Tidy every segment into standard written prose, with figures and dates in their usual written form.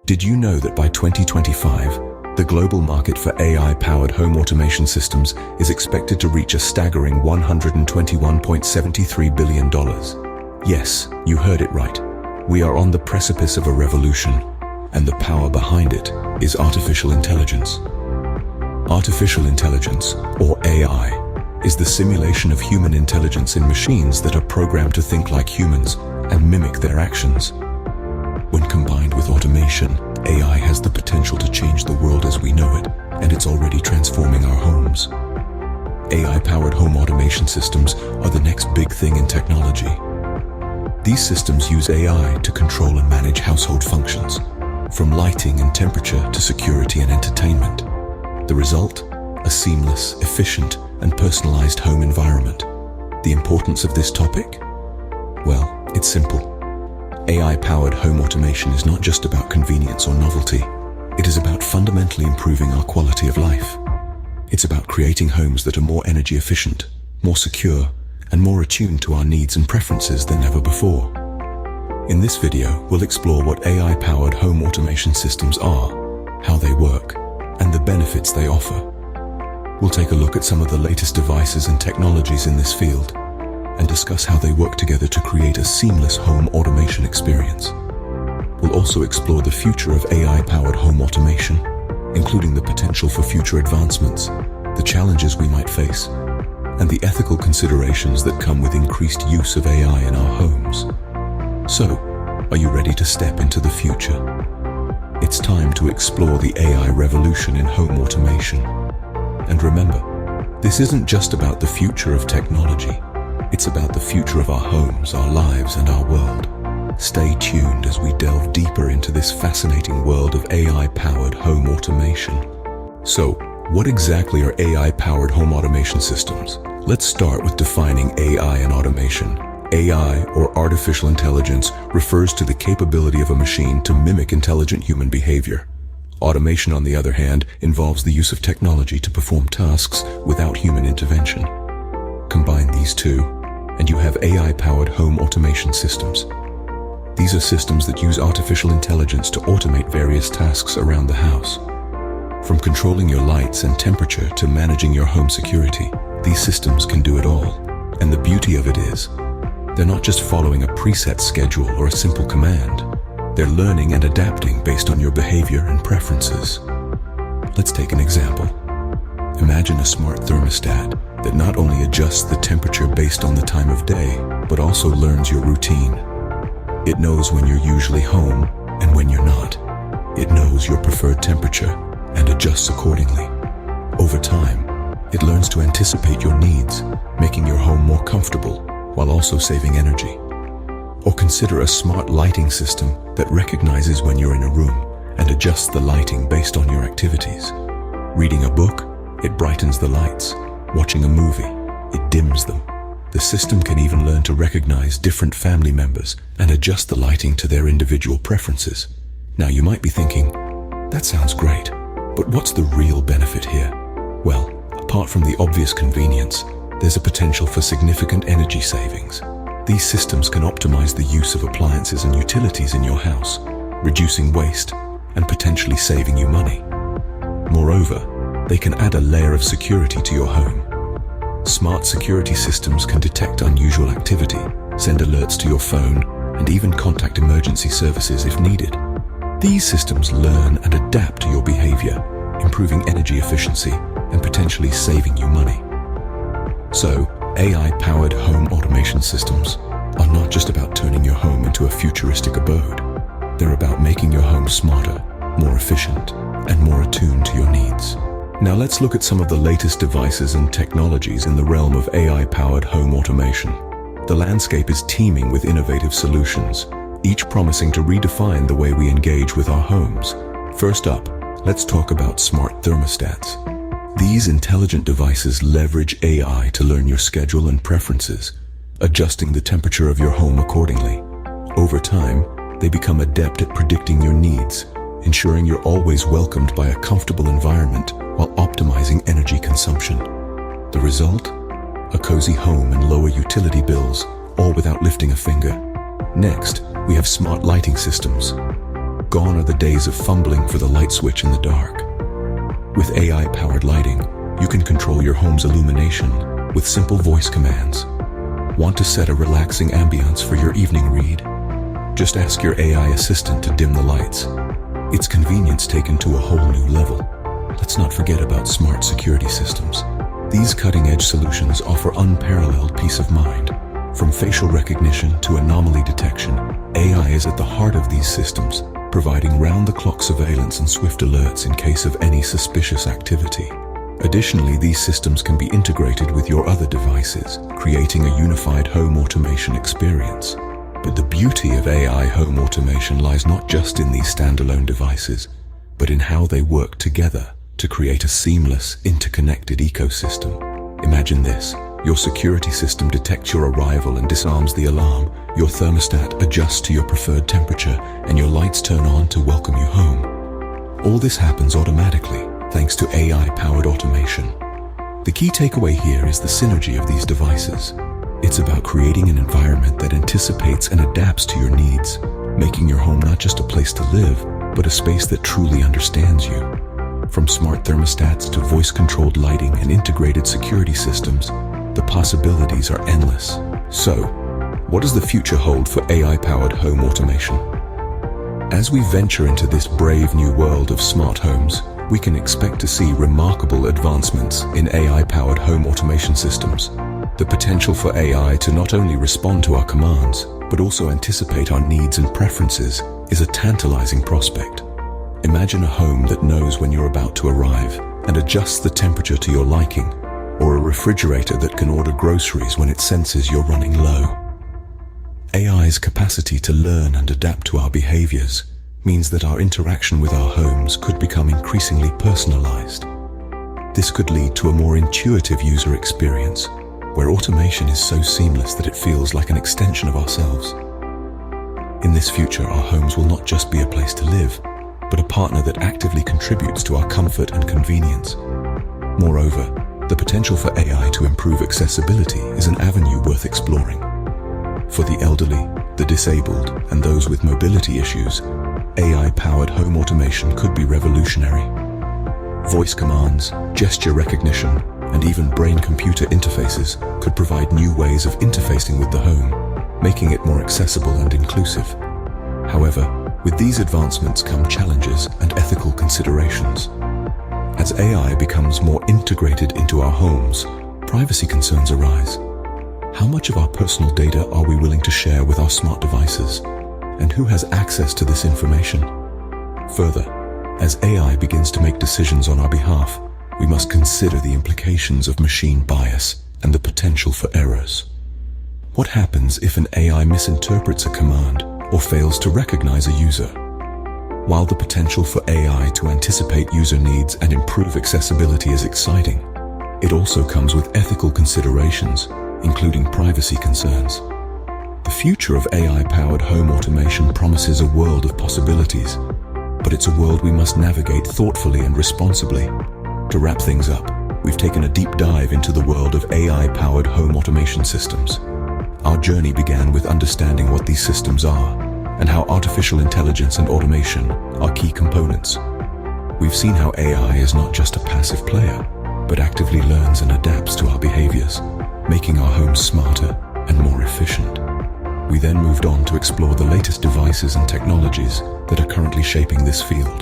Did you know that by 2025, the global market for AI-powered home automation systems is expected to reach a staggering $121.73 billion? Yes, you heard it right. We are on the precipice of a revolution, and the power behind it is artificial intelligence. Artificial intelligence, or AI, is the simulation of human intelligence in machines that are programmed to think like humans and mimic their actions. When combined with automation, AI has the potential to change the world as we know it, and it's already transforming our homes. AI-powered home automation systems are the next big thing in technology. These systems use AI to control and manage household functions, from lighting and temperature to security and entertainment. The result? A seamless, efficient, and personalized home environment. The importance of this topic? Well, it's simple. AI-powered home automation is not just about convenience or novelty. It is about fundamentally improving our quality of life. It's about creating homes that are more energy efficient, more secure, and more attuned to our needs and preferences than ever before. In this video, we'll explore what AI-powered home automation systems are, how they work, and the benefits they offer. We'll take a look at some of the latest devices and technologies in this field, and discuss how they work together to create a seamless home automation experience. We'll also explore the future of AI-powered home automation, including the potential for future advancements, the challenges we might face, and the ethical considerations that come with increased use of AI in our homes. So, are you ready to step into the future? It's time to explore the AI revolution in home automation. And remember, this isn't just about the future of technology. It's about the future of our homes, our lives, and our world. Stay tuned as we delve deeper into this fascinating world of AI-powered home automation. So, what exactly are AI-powered home automation systems? Let's start with defining AI and automation. AI, or artificial intelligence, refers to the capability of a machine to mimic intelligent human behavior. Automation, on the other hand, involves the use of technology to perform tasks without human intervention. Combine these two, and you have AI-powered home automation systems. These are systems that use artificial intelligence to automate various tasks around the house. From controlling your lights and temperature to managing your home security, these systems can do it all. And the beauty of it is, they're not just following a preset schedule or a simple command. They're learning and adapting based on your behavior and preferences. Let's take an example. Imagine a smart thermostat that not only adjusts the temperature based on the time of day, but also learns your routine. It knows when you're usually home and when you're not. It knows your preferred temperature and adjusts accordingly. Over time, it learns to anticipate your needs, making your home more comfortable while also saving energy. Or consider a smart lighting system that recognizes when you're in a room and adjusts the lighting based on your activities. Reading a book, it brightens the lights. Watching a movie, it dims them. The system can even learn to recognize different family members and adjust the lighting to their individual preferences. Now you might be thinking, that sounds great, but what's the real benefit here? Well, apart from the obvious convenience, there's a potential for significant energy savings. These systems can optimize the use of appliances and utilities in your house, reducing waste and potentially saving you money. Moreover, they can add a layer of security to your home. Smart security systems can detect unusual activity, send alerts to your phone, and even contact emergency services if needed. These systems learn and adapt to your behavior, improving energy efficiency and potentially saving you money. So, AI-powered home automation systems are not just about turning your home into a futuristic abode. They're about making your home smarter, more efficient, and more attuned to your needs. Now let's look at some of the latest devices and technologies in the realm of AI-powered home automation. The landscape is teeming with innovative solutions, each promising to redefine the way we engage with our homes. First up, let's talk about smart thermostats. These intelligent devices leverage AI to learn your schedule and preferences, adjusting the temperature of your home accordingly. Over time, they become adept at predicting your needs, ensuring you're always welcomed by a comfortable environment while optimizing energy consumption. The result? A cozy home and lower utility bills, all without lifting a finger. Next, we have smart lighting systems. Gone are the days of fumbling for the light switch in the dark. With AI-powered lighting, you can control your home's illumination with simple voice commands. Want to set a relaxing ambience for your evening read? Just ask your AI assistant to dim the lights. It's convenience taken to a whole new level. Let's not forget about smart security systems. These cutting-edge solutions offer unparalleled peace of mind. From facial recognition to anomaly detection, AI is at the heart of these systems, providing round-the-clock surveillance and swift alerts in case of any suspicious activity. Additionally, these systems can be integrated with your other devices, creating a unified home automation experience. But the beauty of AI home automation lies not just in these standalone devices, but in how they work together to create a seamless, interconnected ecosystem. Imagine this. Your security system detects your arrival and disarms the alarm. Your thermostat adjusts to your preferred temperature, and your lights turn on to welcome you home. All this happens automatically, thanks to AI-powered automation. The key takeaway here is the synergy of these devices. It's about creating an environment that anticipates and adapts to your needs, making your home not just a place to live, but a space that truly understands you. From smart thermostats to voice-controlled lighting and integrated security systems, the possibilities are endless. So, what does the future hold for AI-powered home automation? As we venture into this brave new world of smart homes, we can expect to see remarkable advancements in AI-powered home automation systems. The potential for AI to not only respond to our commands, but also anticipate our needs and preferences is a tantalizing prospect. Imagine a home that knows when you're about to arrive and adjusts the temperature to your liking, or a refrigerator that can order groceries when it senses you're running low. AI's capacity to learn and adapt to our behaviors means that our interaction with our homes could become increasingly personalized. This could lead to a more intuitive user experience, where automation is so seamless that it feels like an extension of ourselves. In this future, our homes will not just be a place to live, but a partner that actively contributes to our comfort and convenience. Moreover, the potential for AI to improve accessibility is an avenue worth exploring. For the elderly, the disabled, and those with mobility issues, AI-powered home automation could be revolutionary. Voice commands, gesture recognition, and even brain-computer interfaces could provide new ways of interfacing with the home, making it more accessible and inclusive. However, with these advancements come challenges and ethical considerations. As AI becomes more integrated into our homes, privacy concerns arise. How much of our personal data are we willing to share with our smart devices? And who has access to this information? Further, as AI begins to make decisions on our behalf, we must consider the implications of machine bias and the potential for errors. What happens if an AI misinterprets a command or fails to recognize a user? While the potential for AI to anticipate user needs and improve accessibility is exciting, it also comes with ethical considerations, including privacy concerns. The future of AI-powered home automation promises a world of possibilities, but it's a world we must navigate thoughtfully and responsibly. To wrap things up, we've taken a deep dive into the world of AI-powered home automation systems. Our journey began with understanding what these systems are and how artificial intelligence and automation are key components. We've seen how AI is not just a passive player, but actively learns and adapts to our behaviors, making our homes smarter and more efficient. We then moved on to explore the latest devices and technologies that are currently shaping this field.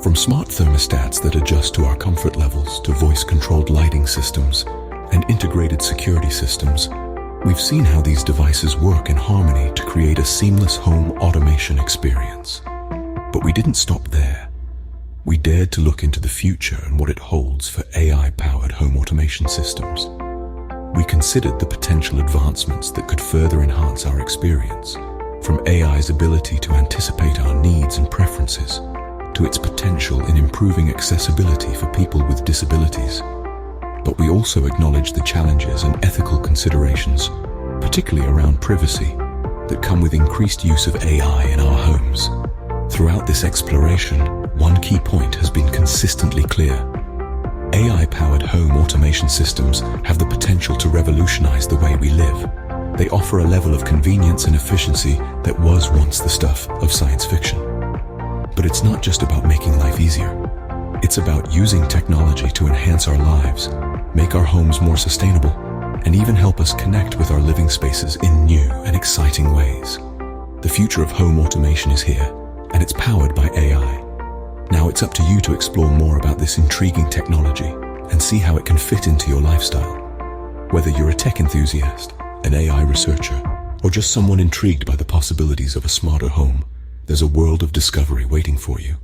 From smart thermostats that adjust to our comfort levels to voice-controlled lighting systems and integrated security systems, we've seen how these devices work in harmony to create a seamless home automation experience. But we didn't stop there. We dared to look into the future and what it holds for AI-powered home automation systems. We considered the potential advancements that could further enhance our experience, from AI's ability to anticipate our needs and preferences, to its potential in improving accessibility for people with disabilities. But we also acknowledge the challenges and ethical considerations, particularly around privacy, that come with increased use of AI in our homes. Throughout this exploration, one key point has been consistently clear. AI-powered home automation systems have the potential to revolutionize the way we live. They offer a level of convenience and efficiency that was once the stuff of science fiction. But it's not just about making life easier. It's about using technology to enhance our lives, make our homes more sustainable, and even help us connect with our living spaces in new and exciting ways. The future of home automation is here, and it's powered by AI. Now it's up to you to explore more about this intriguing technology and see how it can fit into your lifestyle. Whether you're a tech enthusiast, an AI researcher, or just someone intrigued by the possibilities of a smarter home, there's a world of discovery waiting for you.